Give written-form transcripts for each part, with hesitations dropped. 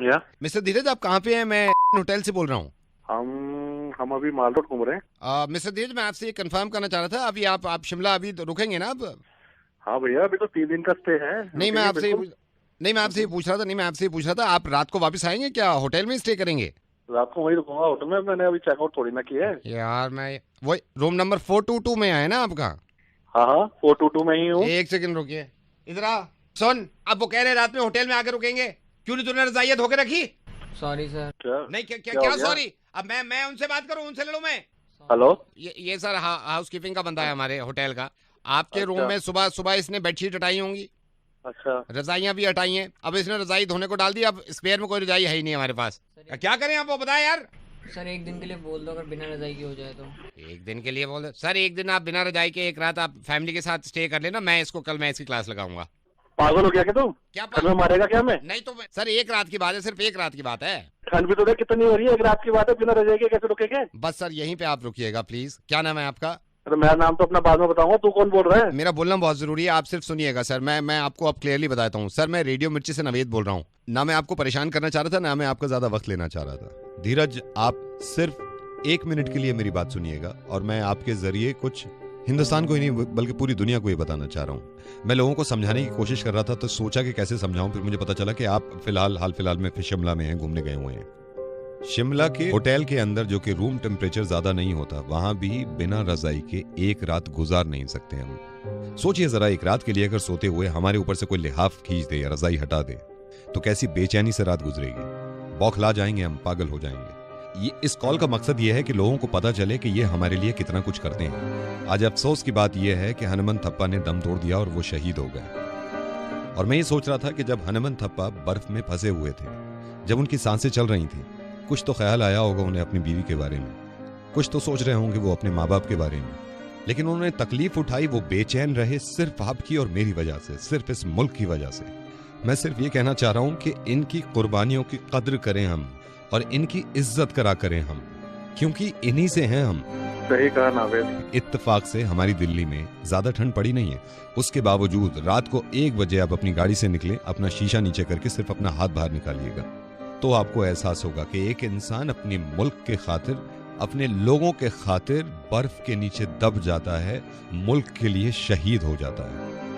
या मिस्टर धीरज, आप कहाँ पे हैं? मैं होटल से बोल रहा हूँ। हम अभी माल रोड घूम रहे हैं। मिस्टर धीरज, मैं आपसे ये कंफर्म करना चाह रहा था, अभी आप शिमला अभी तो रुकेंगे ना अब? हाँ भैया, अभी तो 3 दिन का स्टे है, नहीं मैं रुकेंगे आपसे बिल्कुल। नहीं मैं आपसे ये पूछ रहा था, नहीं मैं आपसे ये पूछ रहा था, आप रात को वापस आएंगे क्या? होटल में स्टे करेंगे? रात को वहीं रुकूंगा होटल में, मैंने अभी चेकआउट थोड़ी ना किया है। यार मैं वही रूम नंबर 422 में आया ना आपका? हाँ हाँ, 422 में ही हूँ। एक सेकंड रुकिए, इधर आ। सुन, अब वो कह रहे रात में होटल में आकर रुकेंगे, क्यों नहीं तूने रजाइयां धोके रखी? Sorry sir. क्या? नहीं क्या क्या क्या हो क्या गया? सॉरी? अब मैं उनसे बात करूं, उनसे लड़ूं मैं? हेलो। ये सर हाउस कीपिंग का बंदा है हमारे होटल का। आपके रूम अच्छा में सुबह सुबह इसने बेडशीट हटाई होंगी, अच्छा। रजाइयां भी हटाई हैं। अब इसने रजाई धोने को डाल दी, अब स्पेयर में कोई रजाई है ही नहीं हमारे पास। क्या करें आप, वो बताएं यार। सर एक दिन के लिए बोल दो, अगर बिना रजाई की हो जाए तो। एक दिन के लिए बोल दो सर, एक दिन आप बिना रजाई के एक रात आप फैमिली के साथ स्टे कर लेना। मैं इसको कल मैं इसकी क्लास लगाऊंगा। पागल हो गया क्या तू? क्या ठंड में मारेगा क्या मैं? नहीं तो सर एक रात की बात है, सिर्फ एक रात की बात है। ठंड भी तो देख कितनी हो रही है, एक रात की बात है, बिना रजाई के कैसे रुकेंगे? बस सर यहीं पे आप रुकिएगा प्लीज। क्या नाम है आपका? अरे मेरा नाम तो अपना बाद में बताऊंगा, तू कौन बोल रहा है? मेरा बोलना बहुत जरूरी है, आप सिर्फ सुनिएगा सर। मैं आपको अब क्लियरली बताता हूँ सर, मैं रेडियो मिर्ची से नवेद बोल रहा हूँ। ना मैं आपको परेशान करना चाह रहा था, ना मैं आपका ज्यादा वक्त लेना चाह रहा था। धीरज, आप सिर्फ 1 मिनट के लिए मेरी बात सुनिएगा, और मैं आपके जरिए कुछ हिंदुस्तान को ही नहीं बल्कि पूरी दुनिया को ये बताना चाह रहा हूँ। मैं लोगों को समझाने की कोशिश कर रहा था, तो सोचा कि कैसे समझाऊं, फिर मुझे पता चला कि आप हाल फिलहाल में शिमला में हैं, घूमने गए हुए हैं। शिमला के होटल के अंदर, जो कि रूम टेम्परेचर ज्यादा नहीं होता, वहां भी बिना रजाई के एक रात गुजार नहीं सकते हम। सोचिए जरा, एक रात के लिए अगर सोते हुए हमारे ऊपर से कोई लिहाफ खींच दे या रजाई हटा दे, तो कैसी बेचैनी से रात गुजरेगी। बौखला जाएंगे हम, पागल हो जाएंगे। इस कॉल का मकसद ये है कि लोगों को पता चले कि ये हमारे लिए कितना कुछ करते हैं। आज अफसोस की बात यह है कि हनुमंत थप्पा ने दम तोड़ दिया और वो शहीद हो गए। और मैं ये सोच रहा था कि जब हनुमंत थप्पा बर्फ में फंसे हुए थे, जब उनकी सांसें चल रही थी, कुछ तो ख्याल आया होगा उन्हें अपनी बीवी के बारे में, कुछ तो सोच रहे होंगे वो अपने माँ बाप के बारे में। लेकिन उन्होंने तकलीफ उठाई, वो बेचैन रहे सिर्फ आपकी और मेरी वजह से, सिर्फ इस मुल्क की वजह से। मैं सिर्फ ये कहना चाह रहा हूं कि इनकी कुर्बानियों की कद्र करें हम, और इनकी इज्जत करा करें हम, क्योंकि इन्हीं से हैं हम। सही कहा नावेद। इत्तेफाक से हमारी दिल्ली में ज्यादा ठंड पड़ी नहीं है, उसके बावजूद रात को 1 बजे आप अपनी गाड़ी से निकले, अपना शीशा नीचे करके सिर्फ अपना हाथ बाहर निकालिएगा, तो आपको एहसास होगा कि एक इंसान अपने मुल्क के खातिर, अपने लोगों के खातिर बर्फ के नीचे दब जाता है, मुल्क के लिए शहीद हो जाता है।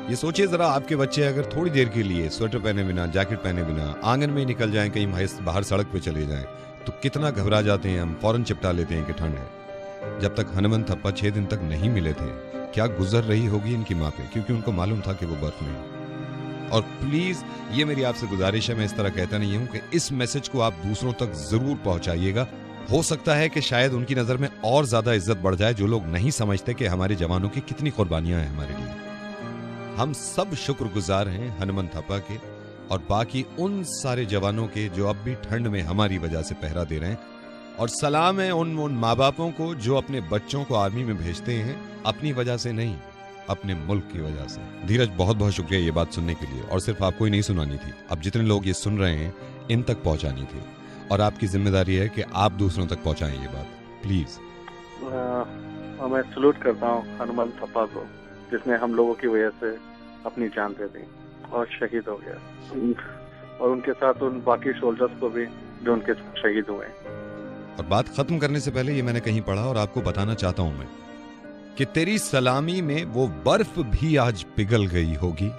ये सोचिए जरा, आपके बच्चे अगर थोड़ी देर के लिए स्वेटर पहने बिना, जैकेट पहने बिना आंगन में निकल जाएं, कहीं बाहर सड़क पे चले जाएं, तो कितना घबरा जाते हैं हम, फौरन चिपटा लेते हैं कि ठंड है। जब तक हनुमंत थप्पा 6 दिन तक नहीं मिले थे, क्या गुजर रही होगी इनकी माँ पे, क्योंकि उनको मालूम था कि वो बर्फ में है। और प्लीज, ये मेरी आपसे गुजारिश है, मैं इस तरह कहता नहीं हूं, कि इस मैसेज को आप दूसरों तक जरूर पहुंचाइएगा। हो सकता है कि शायद उनकी नजर में और ज्यादा इज्जत बढ़ जाए, जो लोग नहीं समझते कि हमारे जवानों की कितनी कुर्बानियां हैं हमारे लिए। हम सब शुक्रगुजार हैं हनुमंत थप्पा के और बाकी उन सारे जवानों के जो अब भी ठंड में हमारी वजह से पहरा दे रहे हैं। और सलाम है उन माँ बापों को जो अपने बच्चों को आर्मी में भेजते हैं, अपनी वजह से नहीं, अपने मुल्क की वजह से। धीरज, बहुत बहुत शुक्रिया ये बात सुनने के लिए, और सिर्फ आपको ही नहीं सुनानी थी, अब जितने लोग ये सुन रहे हैं इन तक पहुंचानी थी, और आपकी जिम्मेदारी है कि आप दूसरों तक पहुंचाएं ये बात, प्लीज। मैं सलूट करता हूँ हनुमंत थप्पा को, जिसने हम लोगों की वजह से अपनी जान दे दी और शहीद हो गया, और उनके साथ उन बाकी सोल्जर्स को भी जो उनके साथ शहीद हुए। और बात खत्म करने से पहले ये मैंने कहीं पढ़ा और आपको बताना चाहता हूं मैं, कि तेरी सलामी में वो बर्फ भी आज पिघल गई होगी,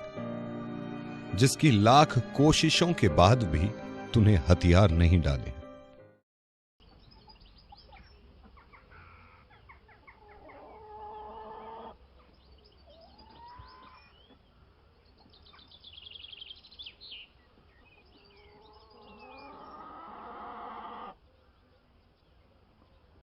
जिसकी लाख कोशिशों के बाद भी तूने हथियार नहीं डाले।